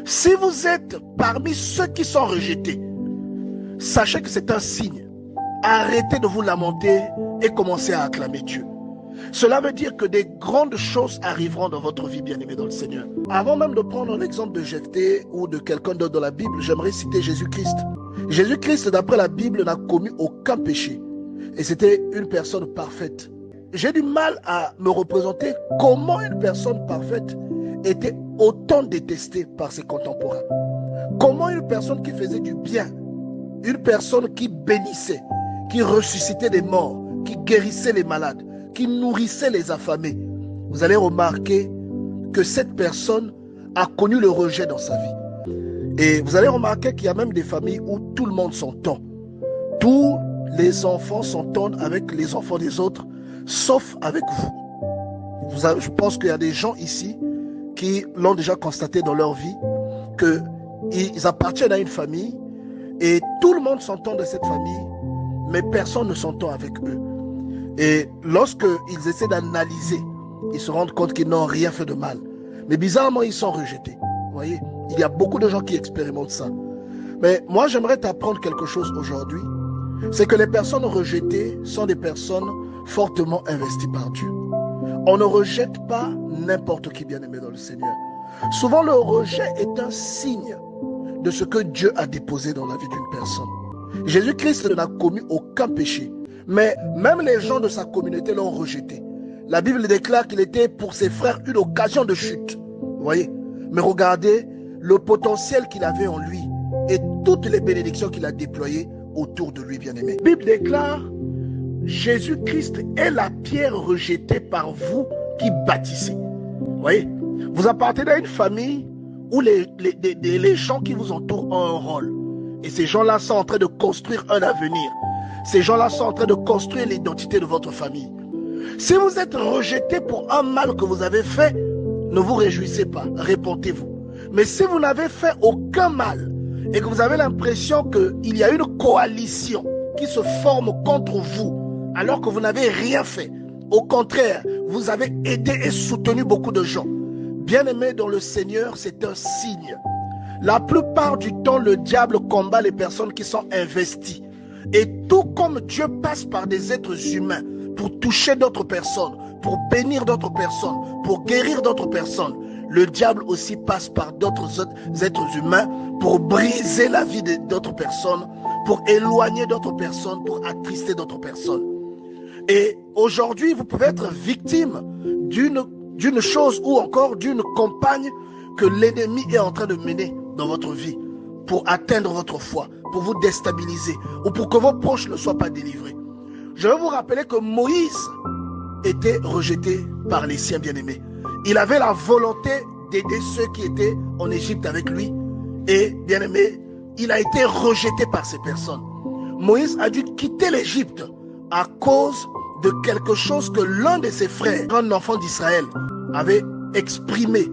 Si vous êtes parmi ceux qui sont rejetés, sachez que c'est un signe. Arrêtez de vous lamenter et commencez à acclamer Dieu. Cela veut dire que des grandes choses arriveront dans votre vie, bien-aimés dans le Seigneur. Avant même de prendre l'exemple de Jephthé ou de quelqu'un d'autre dans la Bible, j'aimerais citer Jésus-Christ. Jésus-Christ, d'après la Bible, n'a commis aucun péché. Et c'était une personne parfaite. J'ai du mal à me représenter comment une personne parfaite était autant détestée par ses contemporains. Comment une personne qui faisait du bien, une personne qui bénissait, qui ressuscitait des morts, qui guérissait les malades, qui nourrissait les affamés, vous allez remarquer que cette personne a connu le rejet dans sa vie. Et vous allez remarquer qu'il y a même des familles où tout le monde s'entend. Tous les enfants s'entendent avec les enfants des autres, sauf avec vous. Je pense qu'il y a des gens ici qui l'ont déjà constaté dans leur vie, qu'ils appartiennent à une famille et tout le monde s'entend de cette famille, mais personne ne s'entend avec eux. Et lorsqu'ils essaient d'analyser, ils se rendent compte qu'ils n'ont rien fait de mal. Mais bizarrement, ils sont rejetés. Vous voyez, il y a beaucoup de gens qui expérimentent ça. Mais moi, j'aimerais t'apprendre quelque chose aujourd'hui. C'est que les personnes rejetées sont des personnes fortement investies par Dieu. On ne rejette pas n'importe qui, bien-aimé dans le Seigneur. Souvent, le rejet est un signe de ce que Dieu a déposé dans la vie d'une personne. Jésus-Christ n'a commis aucun péché. Mais même les gens de sa communauté l'ont rejeté. La Bible déclare qu'il était pour ses frères une occasion de chute. Vous voyez? Mais regardez le potentiel qu'il avait en lui et toutes les bénédictions qu'il a déployées autour de lui, bien-aimé. La Bible déclare Jésus-Christ est la pierre rejetée par vous qui bâtissez. Vous voyez? Vous appartenez à une famille où les gens qui vous entourent ont un rôle. Et ces gens-là sont en train de construire un avenir. Ces gens-là sont en train de construire l'identité de votre famille. Si vous êtes rejeté pour un mal que vous avez fait, ne vous réjouissez pas, répentez-vous. Mais si vous n'avez fait aucun mal et que vous avez l'impression qu'il y a une coalition qui se forme contre vous, alors que vous n'avez rien fait, au contraire, vous avez aidé et soutenu beaucoup de gens. Bien-aimés dans le Seigneur, c'est un signe. La plupart du temps, le diable combat les personnes qui sont investies. Et tout comme Dieu passe par des êtres humains pour toucher d'autres personnes, pour bénir d'autres personnes, pour guérir d'autres personnes, le diable aussi passe par d'autres êtres humains pour briser la vie d'autres personnes, pour éloigner d'autres personnes, pour attrister d'autres personnes. Et aujourd'hui, vous pouvez être victime d'une chose ou encore d'une campagne que l'ennemi est en train de mener dans votre vie pour atteindre votre foi, pour vous déstabiliser ou pour que vos proches ne soient pas délivrés. Je vais vous rappeler que Moïse était rejeté par les siens bien-aimés. Il avait la volonté d'aider ceux qui étaient en Égypte avec lui et bien-aimé, il a été rejeté par ces personnes. Moïse a dû quitter l'Égypte à cause de quelque chose que l'un de ses frères, un enfant d'Israël, avait exprimé.